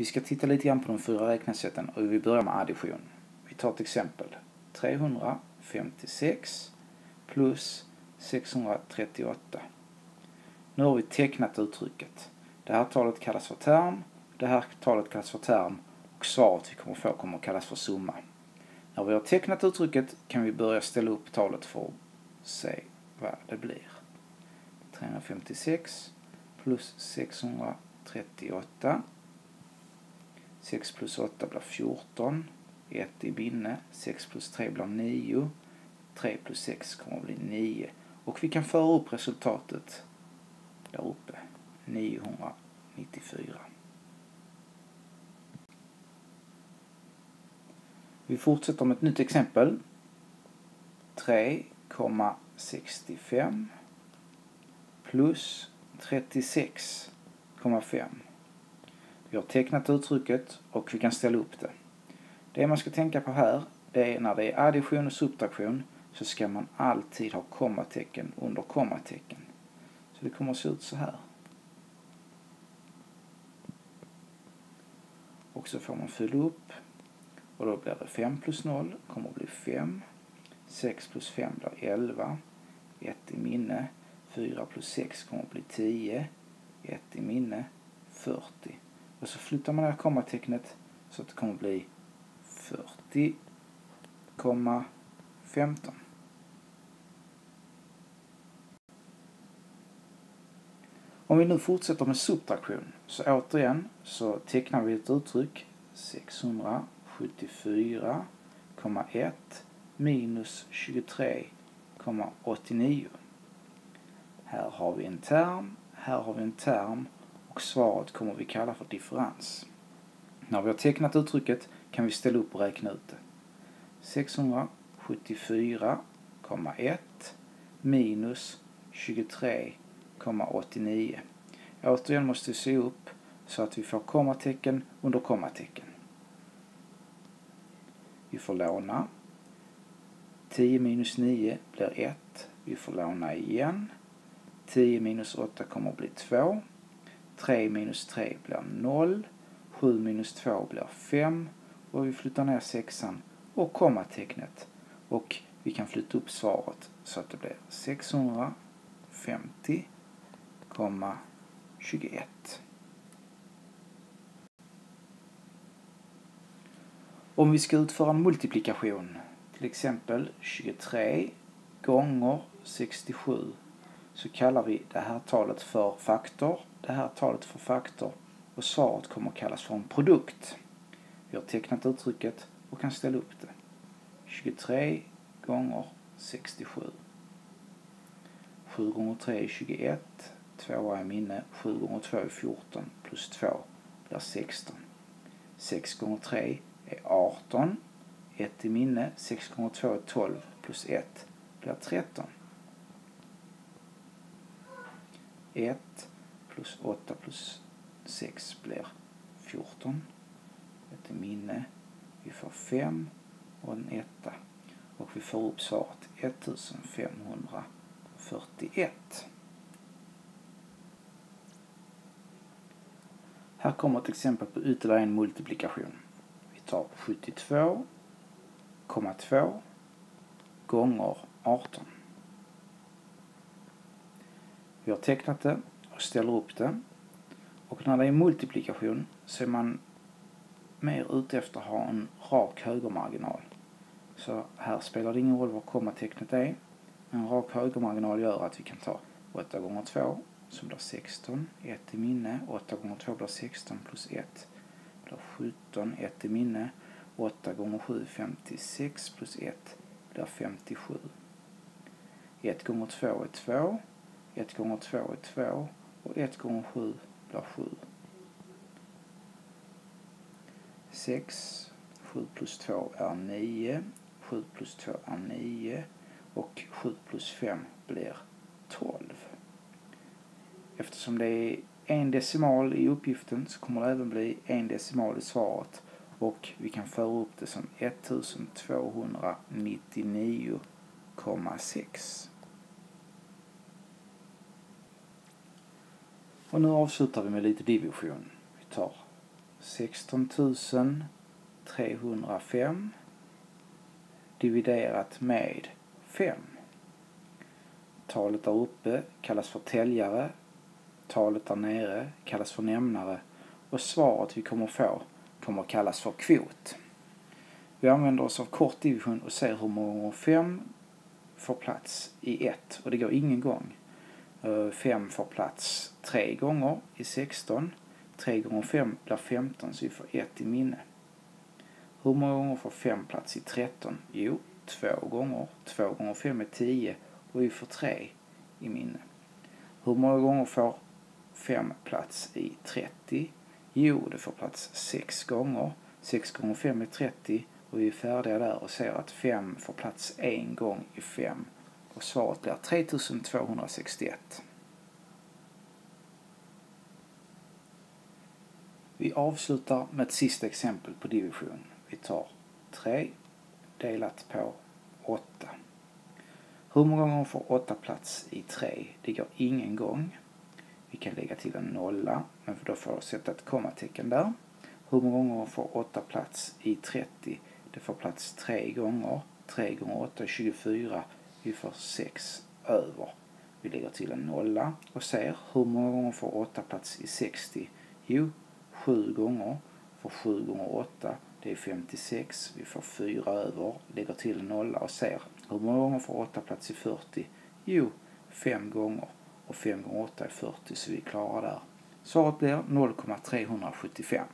Vi ska titta lite grann på de 4 räknesätten och vi börjar med addition. Vi tar ett exempel. 356 plus 638. Nu har vi tecknat uttrycket. Det här talet kallas för term, det här talet kallas för term och svaret vi kommer få kommer att kallas för summa. När vi har tecknat uttrycket kan vi börja ställa upp talet för att se vad det blir. 356 plus 638. 6 plus 8 blir 14. 1 i minne. 6 plus 3 blir 9. 3 plus 6 kommer att bli 9. Och vi kan föra upp resultatet där uppe. 994. Vi fortsätter med ett nytt exempel. 3,65 plus 36,5. Vi har tecknat uttrycket och vi kan ställa upp det. Det man ska tänka på här, det är när det är addition och subtraktion så ska man alltid ha kommatecken under kommatecken. Så det kommer att se ut så här. Och så får man fylla upp. Och då blir det 5 plus 0 kommer att bli 5. 6 plus 5 blir 11. 1 i minne. 4 plus 6 kommer att bli 10. 1 i minne. 40. Och så flyttar man det här kommatecknet så att det kommer att bli 40,15. Om vi nu fortsätter med subtraktion så återigen så tecknar vi ett uttryck 674,1 minus 23,89. Här har vi en term, här har vi en term och svaret kommer vi kalla för differens. När vi har tecknat uttrycket kan vi ställa upp och räkna ut det. 674,1 minus 23,89. Återigen måste vi se upp så att vi får kommatecken under kommatecken. Vi får låna. 10 minus 9 blir 1. Vi får låna igen. 10 minus 8 kommer att bli 2. 3 minus 3 blir 0. 7 minus 2 blir 5. Och vi flyttar ner 6an och kommatecknet. Och vi kan flytta upp svaret så att det blir 650,21. Om vi ska utföra en multiplikation, till exempel 23 gånger 67, så kallar vi det här talet för faktor, det här talet för faktor och svaret kommer att kallas för en produkt. Vi har tecknat uttrycket och kan ställa upp det. 23 gånger 67. 7 gånger 3 är 21. 2 är minne. 7 gånger 2 är 14. Plus 2 blir 16. 6 gånger 3 är 18. 1 i minne. 6 gånger 2 är 12. Plus 1 blir 13. 1 plus 8 plus 6 blir 14. 1 i minne. Vi får 5 och en 1. Och vi får upp svaret 1541. Här kommer ett exempel på ytterligare en multiplikation. Vi tar 72,2 gånger 18. Vi har tecknat det och ställer upp det. Och när det är multiplikation så är man mer ute efter att ha en rak högermarginal. Så här spelar det ingen roll vad kommatecknet är. En rak högermarginal gör att vi kan ta 8 gånger 2 som blir 16. 1 i minne. 8 gånger 2 blir 16 plus 1 blir 17. 1 i minne. 8 gånger 7 är 56 plus 1 blir 57. 1 gånger 2 är 2. 1 gånger 2 är 2. Och 1 gånger 7 blir 7. 6. 7 plus 2 är 9. 7 plus 2 är 9. Och 7 plus 5 blir 12. Eftersom det är en decimal i uppgiften så kommer det även bli en decimal i svaret. Och vi kan föra upp det som 1299,6. Och nu avslutar vi med lite division. Vi tar 16 305 dividerat med 5. Talet där uppe kallas för täljare, talet där nere kallas för nämnare och svaret vi kommer få kommer kallas för kvot. Vi använder oss av kort division och ser hur många gånger 5 får plats i 1 och det går ingen gång. 5 får plats 3 gånger i 16. 3 gånger 5 blir 15 så vi får 1 i minne. Hur många gånger får 5 plats i 13? Jo, 2 gånger. 2 gånger 5 är 10 och vi får 3 i minne. Hur många gånger får 5 plats i 30? Jo, det får plats 6 gånger. 6 gånger 5 är 30 och vi är färdiga där och ser att 5 får plats en gång i 5. Och svaret blir 3261. Vi avslutar med ett sista exempel på division. Vi tar 3 delat på 8. Hur många gånger får 8 plats i 3? Det går ingen gång. Vi kan lägga till en nolla, men då får vi sätta ett kommatecken där. Hur många gånger får 8 plats i 30? Det får plats 3 gånger. 3 gånger 8 är 24. Vi får 6 över. Vi lägger till en nolla och ser hur många gånger får 8 plats i 60? Jo, 7 gånger. För 7 gånger 8, det är 56. Vi får 4 över. Lägger till en nolla och ser hur många gånger får 8 plats i 40? Jo, 5 gånger. Och 5 gånger 8 är 40 så vi klarar där. Svaret blir 0,375.